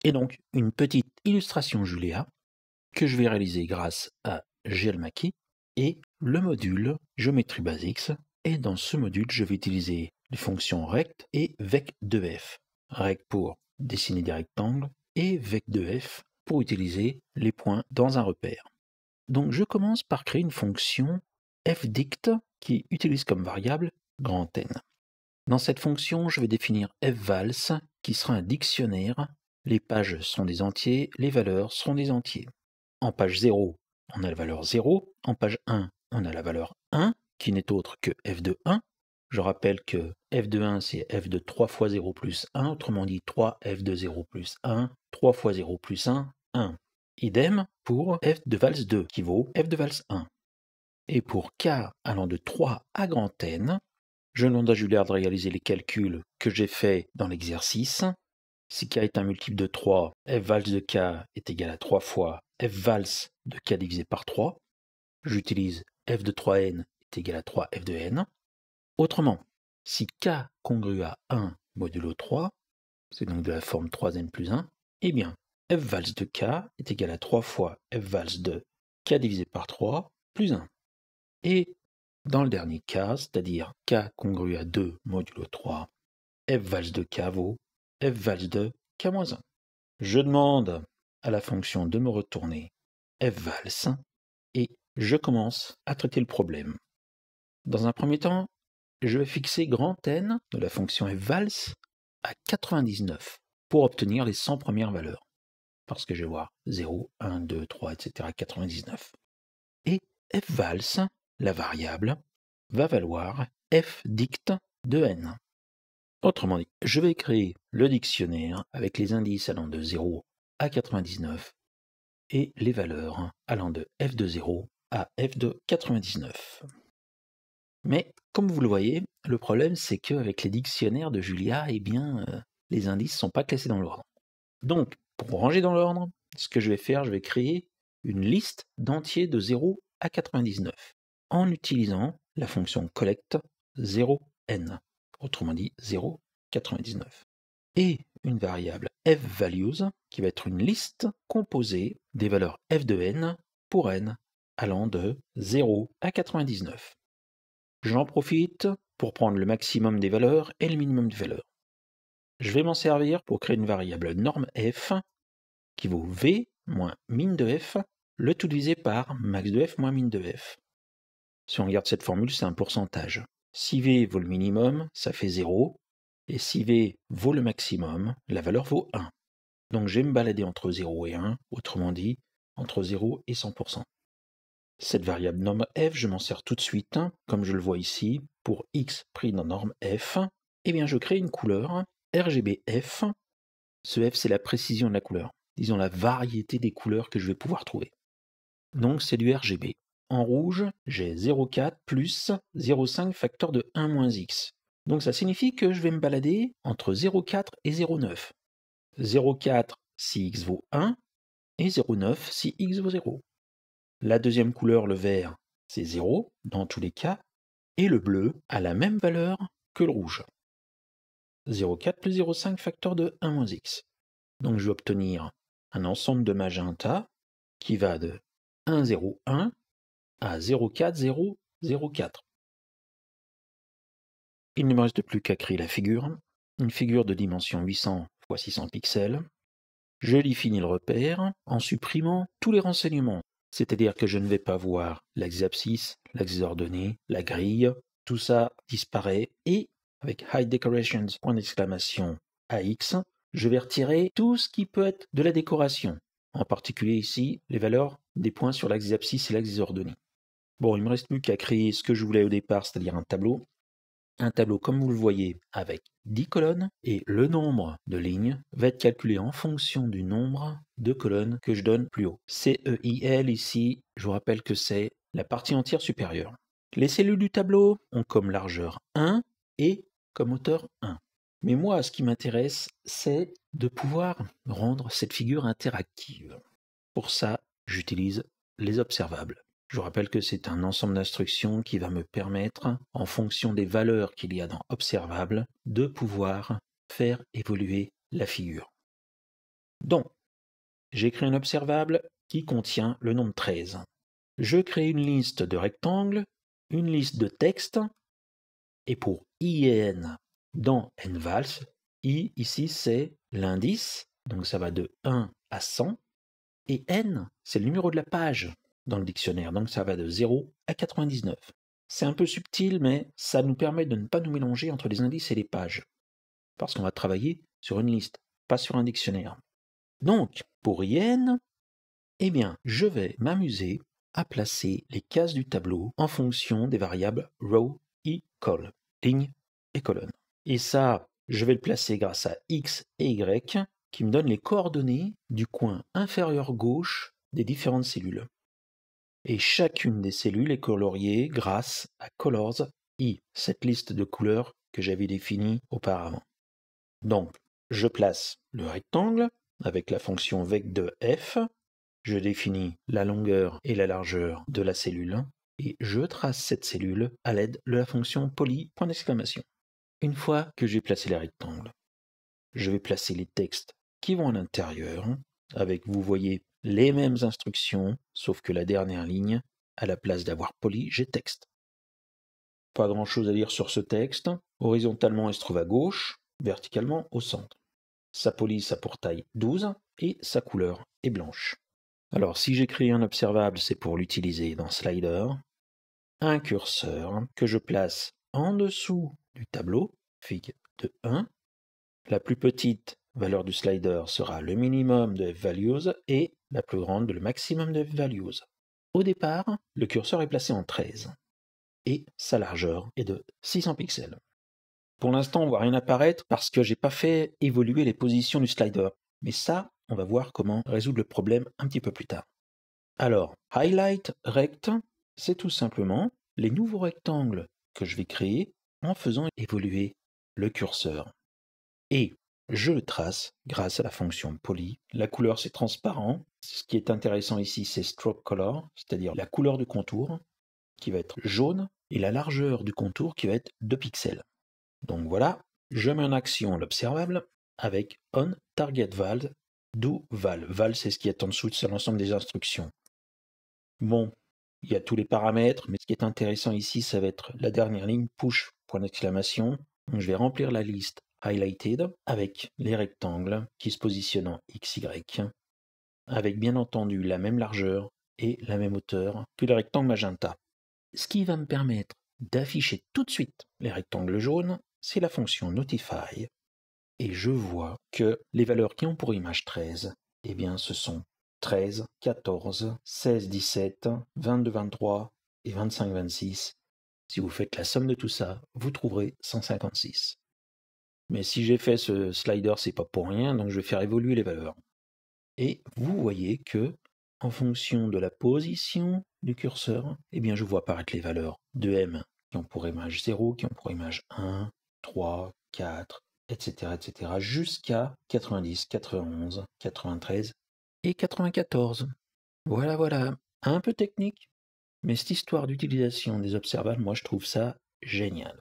Et donc, une petite illustration Julia que je vais réaliser grâce à GLMaquis et le module Geometry Basics. Et dans ce module, je vais utiliser les fonctions rect et vec2f. Rect pour dessiner des rectangles et vec2f pour utiliser les points dans un repère. Donc je commence par créer une fonction fdict qui utilise comme variable grand N. Dans cette fonction, je vais définir fvals qui sera un dictionnaire. Les pages sont des entiers, les valeurs seront des entiers. En page 0, on a la valeur 0. En page 1, on a la valeur 1, qui n'est autre que f de 1. Je rappelle que f de 1, c'est f de 3 fois 0 plus 1, autrement dit 3f de 0 plus 1, 3 fois 0 plus 1, 1. Idem pour f de vals 2, qui vaut f de vals 1. Et pour k allant de 3 à grand N, je demande à Julia de réaliser les calculs que j'ai faits dans l'exercice. Si k est un multiple de 3, f vals de k est égal à 3 fois f vals de k divisé par 3. J'utilise f de 3n est égal à 3f de n. Autrement, si k congrue à 1 modulo 3, c'est donc de la forme 3n plus 1, eh bien, f vals de k est égal à 3 fois f vals de k divisé par 3 plus 1. Et dans le dernier cas, c'est-à-dire k congrue à 2 modulo 3, f vals de k vaut f vals de k-1. Je demande à la fonction de me retourner f vals et je commence à traiter le problème. Dans un premier temps, je vais fixer grand N de la fonction f vals à 99 pour obtenir les 100 premières valeurs. Parce que je vais voir 0, 1, 2, 3, etc. 99. Et f vals, la variable, va valoir f dict de n. Autrement dit, je vais créer le dictionnaire avec les indices allant de 0 à 99 et les valeurs allant de f de 0 à f de 99. Mais comme vous le voyez, le problème c'est qu'avec les dictionnaires de Julia, eh bien, les indices ne sont pas classés dans l'ordre. Donc, pour ranger dans l'ordre, ce que je vais faire, je vais créer une liste d'entiers de 0 à 99 en utilisant la fonction collect 0n, autrement dit 0, 99. Et une variable fvalues qui va être une liste composée des valeurs f de n pour n allant de 0 à 99. J'en profite pour prendre le maximum des valeurs et le minimum des valeurs. Je vais m'en servir pour créer une variable norme f qui vaut v moins min de f, le tout divisé par max de f moins min de f. Si on regarde cette formule, c'est un pourcentage. Si v vaut le minimum, ça fait 0, et si v vaut le maximum, la valeur vaut 1. Donc je vais me balader entre 0 et 1, autrement dit, entre 0 et 100%. Cette variable norme f, je m'en sers tout de suite, comme je le vois ici, pour x pris dans norme f, eh bien je crée une couleur RGBF. Ce f, c'est la précision de la couleur, disons la variété des couleurs que je vais pouvoir trouver. Donc c'est du RGB. En rouge, j'ai 0,4 plus 0,5 facteur de 1 moins x. Donc ça signifie que je vais me balader entre 0,4 et 0,9. 0,4 si x vaut 1 et 0,9 si x vaut 0. La deuxième couleur, le vert, c'est 0 dans tous les cas, et le bleu a la même valeur que le rouge. 0,4 plus 0,5 facteur de 1 moins x. Donc je vais obtenir un ensemble de magenta qui va de 1,01 à 0,4004. Il ne me reste plus qu'à créer la figure, une figure de dimension 800 x 600 pixels. Je définis le repère en supprimant tous les renseignements, c'est-à-dire que je ne vais pas voir l'axe abscisse, l'axe ordonné, la grille, tout ça disparaît et avec Hide Decorations, point d'exclamation AX, je vais retirer tout ce qui peut être de la décoration, en particulier ici les valeurs des points sur l'axe abscisse et l'axe ordonné. Bon, il ne me reste plus qu'à créer ce que je voulais au départ, c'est-à-dire un tableau. Un tableau comme vous le voyez avec 10 colonnes et le nombre de lignes va être calculé en fonction du nombre de colonnes que je donne plus haut. CEIL ici, je vous rappelle que c'est la partie entière supérieure. Les cellules du tableau ont comme largeur 1 et comme hauteur 1. Mais moi, ce qui m'intéresse, c'est de pouvoir rendre cette figure interactive. Pour ça, j'utilise les observables. Je vous rappelle que c'est un ensemble d'instructions qui va me permettre, en fonction des valeurs qu'il y a dans observable, de pouvoir faire évoluer la figure. Donc, j'ai créé un observable qui contient le nombre 13. Je crée une liste de rectangles, une liste de textes, et pour i et n dans nvals, i ici c'est l'indice, donc ça va de 1 à 100, et n c'est le numéro de la page dans le dictionnaire, donc ça va de 0 à 99. C'est un peu subtil, mais ça nous permet de ne pas nous mélanger entre les indices et les pages, parce qu'on va travailler sur une liste, pas sur un dictionnaire. Donc, pour IN, eh bien, je vais m'amuser à placer les cases du tableau en fonction des variables row et col, ligne et colonne. Et ça, je vais le placer grâce à x et y qui me donnent les coordonnées du coin inférieur gauche des différentes cellules. Et chacune des cellules est coloriée grâce à colors i, cette liste de couleurs que j'avais définie auparavant. Donc, je place le rectangle avec la fonction vec de f, je définis la longueur et la largeur de la cellule, et je trace cette cellule à l'aide de la fonction poly, point d'exclamation. Une fois que j'ai placé les rectangles, je vais placer les textes qui vont à l'intérieur, avec, vous voyez, les mêmes instructions, sauf que la dernière ligne, à la place d'avoir poly, j'ai texte. Pas grand chose à dire sur ce texte. Horizontalement, il se trouve à gauche, verticalement au centre. Sa police a pour taille 12 et sa couleur est blanche. Alors si j'ai créé un observable, c'est pour l'utiliser dans Slider. Un curseur que je place en dessous du tableau, fig de 1. La plus petite valeur du slider sera le minimum de f-values et la plus grande le maximum de f-values. Au départ, le curseur est placé en 13 et sa largeur est de 600 pixels. Pour l'instant, on ne voit rien apparaître parce que je n'ai pas fait évoluer les positions du slider. Mais ça, on va voir comment résoudre le problème un petit peu plus tard. Alors, highlight rect, c'est tout simplement les nouveaux rectangles que je vais créer en faisant évoluer le curseur. Et je le trace grâce à la fonction poly. La couleur, c'est transparent. Ce qui est intéressant ici, c'est stroke color, c'est-à-dire la couleur du contour qui va être jaune et la largeur du contour qui va être 2 pixels. Donc voilà, je mets en action l'observable avec on target val, do val. Val, c'est ce qui est en dessous de l'ensemble des instructions. Bon, il y a tous les paramètres, mais ce qui est intéressant ici, ça va être la dernière ligne, push, point d'exclamation. Donc je vais remplir la liste highlighted avec les rectangles qui se positionnent en XY, avec bien entendu la même largeur et la même hauteur que le rectangle magenta. Ce qui va me permettre d'afficher tout de suite les rectangles jaunes, c'est la fonction notify. Et je vois que les valeurs qui ont pour image 13, eh bien ce sont 13, 14, 16, 17, 22, 23 et 25, 26. Si vous faites la somme de tout ça, vous trouverez 156. Mais si j'ai fait ce slider, c'est pas pour rien, donc je vais faire évoluer les valeurs. Et vous voyez que, en fonction de la position du curseur, eh bien je vois apparaître les valeurs de M qui ont pour image 0, qui ont pour image 1, 3, 4, etc., jusqu'à 90, 91, 93 et 94. Voilà, un peu technique, mais cette histoire d'utilisation des observables, moi je trouve ça génial.